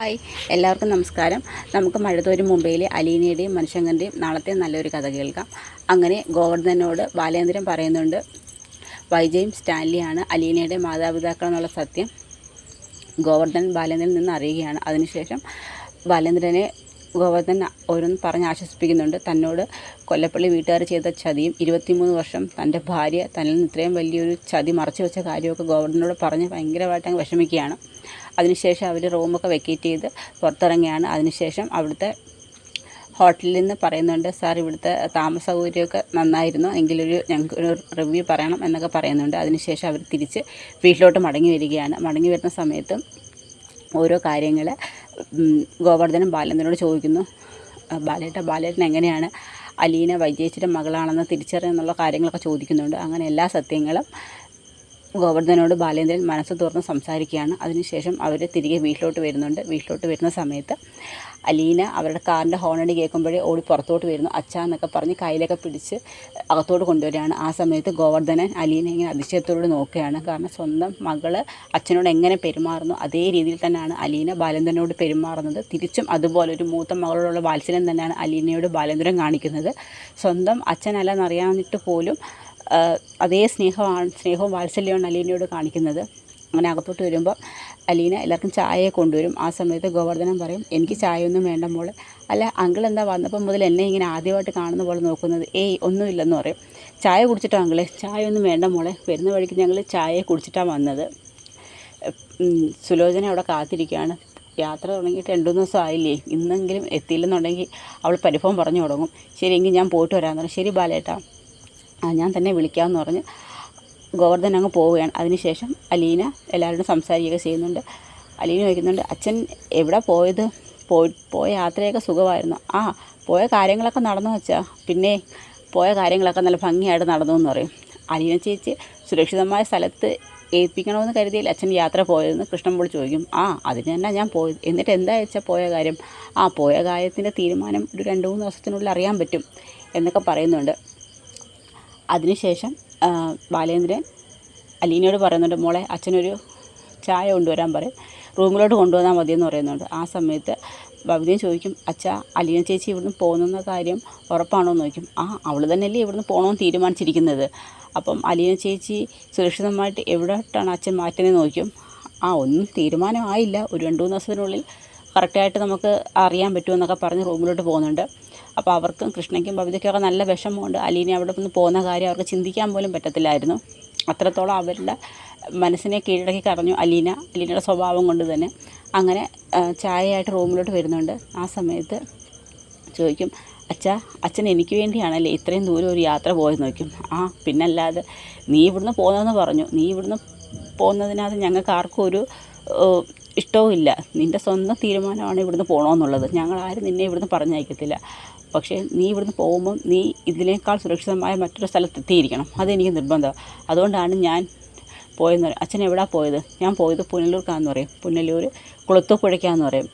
Hi, എല്ലാവർക്കും നമസ്കാരം. നമുക്ക് മഴതോരും മുംബൈയിലെ അലീനയുടെയും മനുഷ്യങ്കൻ്റെയും നാളത്തെ നല്ലൊരു കഥ കേൾക്കാം. അങ്ങനെ ഗോവർദ്ധനോട് ബാലേന്ദ്രൻ പറയുന്നുണ്ട്, വൈജയും സ്റ്റാൻലിയാണ് അലീനയുടെ മാതാപിതാക്കൾ എന്നുള്ള സത്യം ഗോവർദ്ധൻ ബാലേന്ദ്രനിൽ നിന്ന് അറിയുകയാണ്. അതിനുശേഷം ബാലേന്ദ്രനെ ഗോവർദ്ധൻ ഓരോന്ന് പറഞ്ഞ് ആശ്വസിപ്പിക്കുന്നുണ്ട്. തന്നോട് കൊല്ലപ്പള്ളി വീട്ടുകാർ ചെയ്ത ചതിയും 23 വർഷം തൻ്റെ ഭാര്യ തന്നിൽ നിന്ന് ഇത്രയും വലിയൊരു ചതി മറച്ചു വെച്ച കാര്യമൊക്കെ ഗോവർദ്ധനോട് പറഞ്ഞ് ഭയങ്കരമായിട്ട് അങ്ങ് വിഷമിക്കുകയാണ്. അതിനുശേഷം അവർ റൂമൊക്കെ വെക്കേറ്റ് ചെയ്ത് പുറത്തിറങ്ങിയാണ്. അതിനുശേഷം അവിടുത്തെ ഹോട്ടലിൽ നിന്ന് പറയുന്നുണ്ട്, സാർ ഇവിടുത്തെ താമസ സൗകര്യമൊക്കെ നന്നായിരുന്നു, എങ്കിലൊരു ഞങ്ങൾക്കൊരു റിവ്യൂ പറയണം എന്നൊക്കെ പറയുന്നുണ്ട്. അതിനുശേഷം അവർ തിരിച്ച് വീട്ടിലോട്ട് മടങ്ങി വരികയാണ്. മടങ്ങി വരുന്ന സമയത്ത് ഓരോ കാര്യങ്ങൾ ഗോവർദ്ധനും ബാലേന്ദ്രനോട് ചോദിക്കുന്നു. ബാലേട്ടൻ എങ്ങനെയാണ് അലീന വൈജയച്ചിയുടെ മകളാണെന്ന് തിരിച്ചറിയുന്നുള്ള കാര്യങ്ങളൊക്കെ ചോദിക്കുന്നുണ്ട്. അങ്ങനെ എല്ലാ സത്യങ്ങളും ഗോവർദ്ധനോട് ബാലേന്ദ്രൻ മനസ്സ് തുറന്ന് സംസാരിക്കുകയാണ്. അതിനുശേഷം അവർ തിരികെ വീട്ടിലോട്ട് വരുന്നുണ്ട്. വീട്ടിലോട്ട് വരുന്ന സമയത്ത് അലീന അവരുടെ കാറിൻ്റെ ഹോണടി കേൾക്കുമ്പോഴേ ഓടി പുറത്തോട്ട് വരുന്നു. അച്ഛാ എന്നൊക്കെ പറഞ്ഞ് കയ്യിലൊക്കെ പിടിച്ച് അകത്തോട്ട് കൊണ്ടുവരികയാണ്. ആ സമയത്ത് ഗോവർദ്ധനൻ അലീന ഇങ്ങനെ അതിശയത്തോട് നോക്കുകയാണ്. കാരണം സ്വന്തം മകള് അച്ഛനോട് എങ്ങനെ പെരുമാറുന്നു അതേ രീതിയിൽ തന്നെയാണ് അലീന ബാലേന്ദ്രനോട് പെരുമാറുന്നത്. തിരിച്ചും അതുപോലെ ഒരു മൂത്ത മകളോടുള്ള വാത്സല്യം തന്നെയാണ് അലീനയോട് ബാലേന്ദ്രൻ കാണിക്കുന്നത്. സ്വന്തം അച്ഛനല്ലെന്നറിയാഞ്ഞിട്ട് പോലും അതേ സ്നേഹവും വാത്സല്യമാണ് അലീനയോട് കാണിക്കുന്നത്. അങ്ങനെ അകത്തോട്ട് വരുമ്പോൾ അലീന എല്ലാവർക്കും ചായയെ കൊണ്ടുവരും. ആ സമയത്ത് ഗോവർദ്ധനൻ പറയും, എനിക്ക് ചായയൊന്നും വേണ്ട മോളെ. അല്ല അങ്കിൾ എന്താ വന്നപ്പം മുതൽ എന്നെ ഇങ്ങനെ ആദ്യമായിട്ട് കാണുന്ന പോലെ നോക്കുന്നത്? ഒന്നുമില്ലെന്ന് പറയും. ചായ കുടിച്ചിട്ടോ അങ്കിളെ? ചായ ഒന്നും വേണ്ട മോളെ, വരുന്ന വഴിക്ക് ഞങ്ങൾ ചായയെ കുടിച്ചിട്ടാണ് വന്നത്. സുലോചന അവിടെ കാത്തിരിക്കുകയാണ്. യാത്ര തുടങ്ങിയിട്ട് 2-3 ദിവസം ആയില്ലേ, ഇന്നെങ്കിലും എത്തിയില്ലെന്നുണ്ടെങ്കിൽ അവൾ പരിഭവം പറഞ്ഞു തുടങ്ങും. ശരി, എങ്കിൽ ഞാൻ പോയിട്ട് വരാമെന്ന് പറയും. ശരി ബാലേട്ടാ, ഞാൻ തന്നെ വിളിക്കാമെന്ന് പറഞ്ഞ് ഗോവർദ്ധൻ അങ്ങ് പോവുകയാണ്. അതിനുശേഷം അലീന എല്ലാവരോടും സംസാരിക്കുകയൊക്കെ ചെയ്യുന്നുണ്ട്. അലീന ചോദിക്കുന്നുണ്ട്, അച്ഛൻ എവിടെ പോയത്? പോയ യാത്രയൊക്കെ സുഖമായിരുന്നു. പോയ കാര്യങ്ങളൊക്കെ നടന്നു വെച്ചാൽ പിന്നെ പോയ കാര്യങ്ങളൊക്കെ നല്ല ഭംഗിയായിട്ട് നടന്നു എന്ന് പറയും. അലീന ചേച്ചി സുരക്ഷിതമായ സ്ഥലത്ത് ഏൽപ്പിക്കണമെന്ന് കരുതിയില്ല അച്ഛൻ യാത്ര പോയതെന്ന് കൃഷ്ണൻപിള്ള ചോദിക്കും. അതിന് തന്നെ ഞാൻ പോയത്. എന്നിട്ട് എന്താ വെച്ചാൽ പോയ കാര്യം? പോയ കാര്യത്തിൻ്റെ തീരുമാനം ഒരു 2-3 ദിവസത്തിനുള്ളിൽ അറിയാൻ പറ്റും എന്നൊക്കെ പറയുന്നുണ്ട്. അതിനുശേഷം ബാലേന്ദ്രൻ അലീനയോട് പറയുന്നുണ്ട്, മോളെ അച്ഛനൊരു ചായ കൊണ്ടുവരാൻ പറയും, റൂമിലോട്ട് കൊണ്ടുവന്നാൽ മതിയെന്ന് പറയുന്നുണ്ട്. ആ സമയത്ത് ഭവതിയും ചോദിക്കും, അച്ഛാ അലീന ചേച്ചി ഇവിടുന്ന് പോകുന്ന കാര്യം ഉറപ്പാണോ എന്ന് ചോദിക്കും. അവൾ തന്നെയല്ലേ ഇവിടുന്ന് പോകണമെന്ന് തീരുമാനിച്ചിരിക്കുന്നത്. അപ്പം അലീന ചേച്ചി സുരക്ഷിതമായിട്ട് എവിടോട്ടാണ് അച്ഛൻ മാറ്റുന്നതെന്ന് ചോദിക്കും. ഒന്നും തീരുമാനമായില്ല, ഒരു 2-3 ദിവസത്തിനുള്ളിൽ കറക്റ്റായിട്ട് നമുക്ക് അറിയാൻ പറ്റുമെന്നൊക്കെ പറഞ്ഞ് റൂമിലോട്ട് പോകുന്നുണ്ട്. അപ്പോൾ അവർക്കും കൃഷ്ണയ്ക്കും ഭവിതയ്ക്കൊക്കെ നല്ല വിഷമമുണ്ട്. അലീന അവിടെ നിന്ന് പോകുന്ന കാര്യം അവർക്ക് ചിന്തിക്കാൻ പോലും പറ്റത്തില്ലായിരുന്നു. അത്രത്തോളം അവരുടെ മനസ്സിനെ കീഴടക്കി കളഞ്ഞു അലീനയുടെ സ്വഭാവം കൊണ്ട് തന്നെ. അങ്ങനെ ചായയായിട്ട് റൂമിലോട്ട് വരുന്നുണ്ട്. ആ സമയത്ത് ചോദിക്കും, അച്ഛൻ എനിക്ക് വേണ്ടിയാണല്ലേ ഇത്രയും ദൂരം ഒരു യാത്ര പോയെന്ന് ചോദിക്കും. പിന്നല്ലാതെ, നീ ഇവിടുന്ന് പോകുന്നതെന്ന് പറഞ്ഞു. നീ ഇവിടുന്ന് പോകുന്നതിനകത്ത് ഞങ്ങൾക്ക് ആർക്കും ഒരു ഇഷ്ടവും ഇല്ല. നിൻ്റെ സ്വന്തം തീരുമാനമാണ് ഇവിടുന്ന് പോകണമെന്നുള്ളത്. ഞങ്ങളാരും നിന്നെ ഇവിടുന്ന് പറഞ്ഞയക്കത്തില്ല. പക്ഷേ നീ ഇവിടുന്ന് പോകുമ്പം നീ ഇതിനേക്കാൾ സുരക്ഷിതമായ മറ്റൊരു സ്ഥലത്തെത്തിയിരിക്കണം. അതെനിക്ക് നിർബന്ധമാണ്. അതുകൊണ്ടാണ് ഞാൻ പോയെന്ന് പറയും. അച്ഛൻ എവിടെയാണ് പോയത്? ഞാൻ പോയത് പുനലൂർക്കാന്ന് പറയും. പുനലൂർ കുളത്തൂപ്പുഴയ്ക്കാന്ന് പറയും.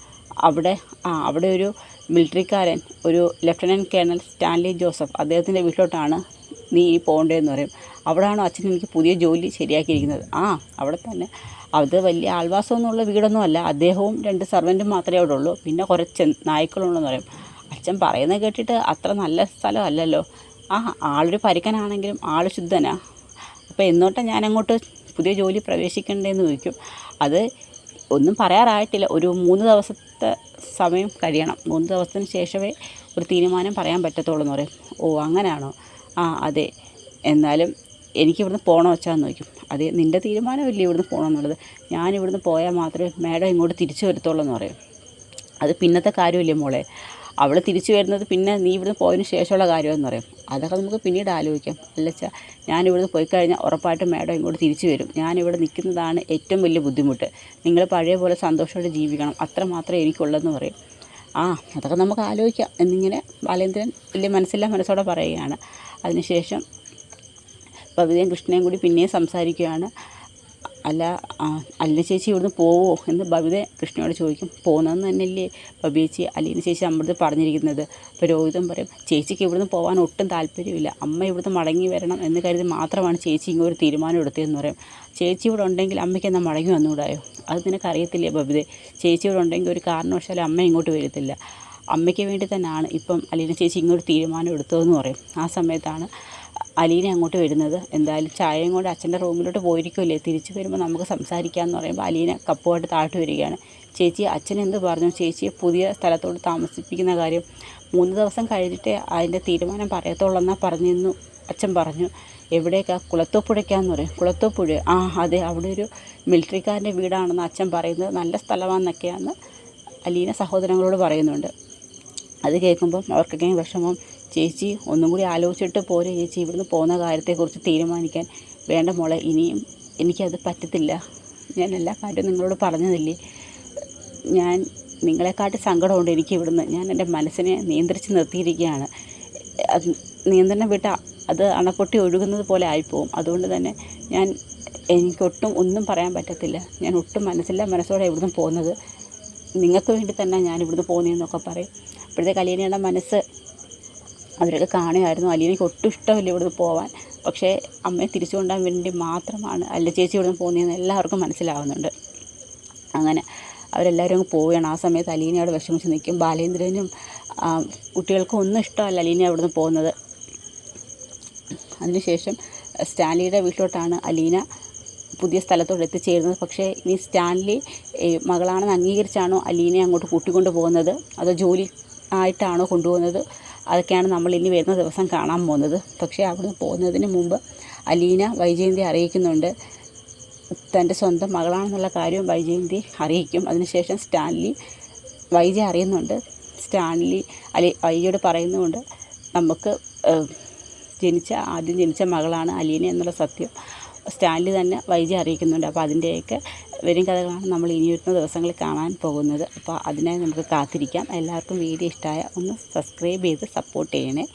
അവിടെ ഒരു മിലിറ്ററിക്കാരൻ, ഒരു ലഫ്റ്റനൻറ്റ് കേണൽ സ്റ്റാൻലി ജോസഫ്, അദ്ദേഹത്തിൻ്റെ വീട്ടിലോട്ടാണ് നീ പോകേണ്ടതെന്ന് പറയും. അവിടെയാണോ അച്ഛൻ എനിക്ക് പുതിയ ജോലി ശരിയാക്കിയിരിക്കുന്നത്? അവിടെ തന്നെ. അത് വലിയ ആൾവാസമൊന്നുമുള്ള വീടൊന്നുമല്ല. അദ്ദേഹവും 2 സർവൻറ്റും മാത്രമേ അവിടെ ഉള്ളൂ. പിന്നെ കുറച്ച് നായ്ക്കളുണ്ടെന്ന് പറയും. അച്ഛൻ പറയുന്നത് കേട്ടിട്ട് അത്ര നല്ല സ്ഥലമല്ലല്ലോ. ആളൊരു പരുക്കനാണെങ്കിലും ആൾ ശുദ്ധനാ. അപ്പോൾ എന്നോട്ടാണ് ഞാനങ്ങോട്ട് പുതിയ ജോലി പ്രവേശിക്കേണ്ടതെന്ന് ചോദിക്കും. അത് ഒന്നും പറയാറായിട്ടില്ല. ഒരു 3 ദിവസത്തെ സമയം കഴിയണം. 3 ദിവസത്തിന് ശേഷമേ ഒരു തീരുമാനം പറയാൻ പറ്റത്തുള്ളൂ എന്ന് പറയും. അങ്ങനെയാണോ? അതെ. എന്നാലും എനിക്കിവിടുന്ന് പോകണോ വെച്ചാന്ന് ചോദിക്കും. അതെ, നിൻ്റെ തീരുമാനമില്ലേ ഇവിടുന്ന് പോകണമെന്നുള്ളത്. ഞാനിവിടുന്ന് പോയാൽ മാത്രമേ മാഡം ഇങ്ങോട്ട് തിരിച്ചു വരത്തുള്ളൂ എന്ന് പറയും. അത് പിന്നത്തെ കാര്യമില്ലേ മോളെ, അവൾ തിരിച്ചു വരുന്നത് പിന്നെ നീ ഇവിടുന്ന് പോയതിന് ശേഷമുള്ള കാര്യമെന്ന് പറയും. അതൊക്കെ നമുക്ക് പിന്നീട് ആലോചിക്കാം. അല്ലച്ചാ, ഞാനിവിടുന്ന് പോയി കഴിഞ്ഞാൽ ഉറപ്പായിട്ടും മാഡം ഇങ്ങോട്ട് തിരിച്ചു വരും. ഞാനിവിടെ നിൽക്കുന്നതാണ് ഏറ്റവും വലിയ ബുദ്ധിമുട്ട്. നിങ്ങൾ പഴയ പോലെ സന്തോഷമായിട്ട് ജീവിക്കണം, അത്ര മാത്രമേ എനിക്കുള്ളതെന്ന് പറയും. അതൊക്കെ നമുക്ക് ആലോചിക്കാം എന്നിങ്ങനെ ബാലേന്ദ്രൻ വലിയ മനസ്സോടെ പറയുകയാണ്. അതിനുശേഷം ഭവിതയും കൃഷ്ണയും കൂടി പിന്നെയും സംസാരിക്കുകയാണ്. അല്ല അലീന ചേച്ചി ഇവിടുന്ന് പോവോ എന്ന് ബബിത കൃഷ്ണയോട് ചോദിക്കും. പോകുന്നതെന്ന് തന്നെയല്ലേ ബബി അലീന ചേച്ചി അമ്മടുത്ത് പറഞ്ഞിരിക്കുന്നത്. അപ്പോൾ രോഹിതൻ പറയും, ചേച്ചിക്ക് ഇവിടുന്ന് പോകാൻ ഒട്ടും താല്പര്യമില്ല, അമ്മ ഇവിടുന്ന് മടങ്ങി വരണം എന്ന് കരുതി മാത്രമാണ് ചേച്ചി ഇങ്ങൊരു തീരുമാനം എടുത്തതെന്ന് പറയും. ചേച്ചി ഇവിടെ ഉണ്ടെങ്കിൽ അമ്മയ്ക്ക് എന്നാൽ മടങ്ങി വന്നുകൂടായോ? അത് നിനക്കറിയത്തില്ലേ ബബിത, ചേച്ചി ഇവിടെ ഉണ്ടെങ്കിൽ ഒരു കാരണവശാലും അമ്മ ഇങ്ങോട്ട് വരത്തില്ല. അമ്മയ്ക്ക് വേണ്ടി തന്നെയാണ് ഇപ്പം അലീന ചേച്ചി ഇങ്ങോട്ട് തീരുമാനം എടുത്തതെന്ന് പറയും. ആ സമയത്താണ് അലീന അങ്ങോട്ട് വരുന്നത്. എന്തായാലും ചായയും കൊണ്ട് അച്ഛൻ്റെ റൂമിലോട്ട് പോയിരിക്കുമല്ലേ, തിരിച്ച് വരുമ്പോൾ നമുക്ക് സംസാരിക്കാമെന്ന് പറയുമ്പോൾ അലീന കപ്പുമായിട്ട് താഴ്ത്തു വരികയാണ്. ചേച്ചി അച്ഛൻ എന്ത് പറഞ്ഞു? ചേച്ചിയെ പുതിയ സ്ഥലത്തോട്ട് താമസിപ്പിക്കുന്ന കാര്യം 3 ദിവസം കഴിഞ്ഞിട്ടേ അതിൻ്റെ തീരുമാനം പറയത്തുള്ളൂ പറഞ്ഞെന്നു അച്ഛൻ പറഞ്ഞു. എവിടേക്കാ? കുളത്തൂപ്പുഴയ്ക്കാന്ന് പറയും. കുളത്തൂപ്പുഴ? ആ അതെ, അവിടെ ഒരു മിലിറ്ററിക്കാരൻ്റെ വീടാണെന്ന് അച്ഛൻ പറയുന്നത്, നല്ല സ്ഥലമാണെന്നൊക്കെയാണ് അലീന സഹോദരങ്ങളോട് പറയുന്നുണ്ട്. അത് കേൾക്കുമ്പം അവർക്കൊക്കെ വിഷമം. ചേച്ചി ഒന്നും കൂടി ആലോചിച്ചിട്ട് പോരെ ചേച്ചി ഇവിടുന്ന് പോകുന്ന കാര്യത്തെക്കുറിച്ച് തീരുമാനിക്കാൻ. വേണ്ട മോളെ, ഇനിയും എനിക്കത് പറ്റത്തില്ല. ഞാൻ എല്ലാ കാര്യവും നിങ്ങളോട് പറഞ്ഞതില്ലേ. ഞാൻ നിങ്ങളെക്കാട്ടി സങ്കടമുണ്ട് എനിക്ക് ഇവിടുന്ന്. ഞാൻ എൻ്റെ മനസ്സിനെ നിയന്ത്രിച്ച് നിർത്തിയിരിക്കുകയാണ്. അത് നിയന്ത്രണം വിട്ട അത് അണപ്പൊട്ടി ഒഴുകുന്നത് പോലെ ആയിപ്പോവും. അതുകൊണ്ട് തന്നെ എനിക്കൊട്ടും ഒന്നും പറയാൻ പറ്റത്തില്ല. ഞാൻ ഒട്ടും മനസ്സോടെ ഇവിടുന്ന് പോകുന്നത്. നിങ്ങൾക്ക് വേണ്ടി തന്നെ ഞാൻ ഇവിടുന്ന് പോകുന്നതെന്നൊക്കെ പറയും. അപ്പോഴത്തേക്ക് അലീനയുടെ മനസ്സ് അവരൊക്കെ കാണുമായിരുന്നു. അലീനയ്ക്ക് ഒട്ടും ഇഷ്ടമില്ല ഇവിടുന്ന് പോവാൻ. പക്ഷേ അമ്മയെ തിരിച്ചു കൊണ്ടുവരാൻ വേണ്ടി മാത്രമാണ് അല്ല ചേച്ചി ഇവിടുന്ന് പോകുന്നതെന്ന് എല്ലാവർക്കും മനസ്സിലാവുന്നുണ്ട്. അങ്ങനെ അവരെല്ലാവരും അങ്ങ് പോവുകയാണ്. ആ സമയത്ത് അലീന അവിടെ വിഷമിച്ച് നിൽക്കും. ബാലേന്ദ്രനും കുട്ടികൾക്കും ഒന്നും ഇഷ്ടമല്ല അലീന അവിടുന്ന് പോകുന്നത്. അതിനുശേഷം സ്റ്റാൻലിയുടെ വീട്ടിലോട്ടാണ് അലീന പുതിയ സ്ഥലത്തോട്ട് എത്തിച്ചേരുന്നത്. പക്ഷേ ഇനി സ്റ്റാൻലി മകളാണെന്ന് അംഗീകരിച്ചാണോ അലീനയെ അങ്ങോട്ട് കൂട്ടിക്കൊണ്ട് പോകുന്നത്, അതോ ജോലി ആയിട്ടാണോ കൊണ്ടുപോകുന്നത്, അതൊക്കെയാണ് നമ്മൾ ഇനി വരുന്ന ദിവസം കാണാൻ പോകുന്നത്. പക്ഷേ അവിടുന്ന് പോകുന്നതിന് മുമ്പ് അലീന വൈജയന്തിയെ അറിയിക്കുന്നുണ്ട്. തൻ്റെ സ്വന്തം മകളാണെന്നുള്ള കാര്യം വൈജയന്തി അറിയിക്കും. അതിനുശേഷം സ്റ്റാൻലി വൈജയ അറിയുന്നുണ്ട്. സ്റ്റാൻലി വൈജയോട് പറയുന്നുമുണ്ട്, നമുക്ക് ആദ്യം ജനിച്ച മകളാണ് അലീന എന്നുള്ള സത്യം സ്റ്റാൻലി തന്നെ വൈജയെ അറിയിക്കുന്നുണ്ട്. അപ്പോൾ അതിൻ്റെയൊക്കെ വരും കഥകളാണ് നമ്മൾ ഇനി വരുന്ന ദിവസങ്ങളിൽ കാണാൻ പോകുന്നത്. അപ്പോൾ അതിനായി നമുക്ക് കാത്തിരിക്കാം. എല്ലാവർക്കും വീഡിയോ ഇഷ്ടമായ ഒന്ന് സബ്സ്ക്രൈബ് ചെയ്ത് സപ്പോർട്ട് ചെയ്യണേ.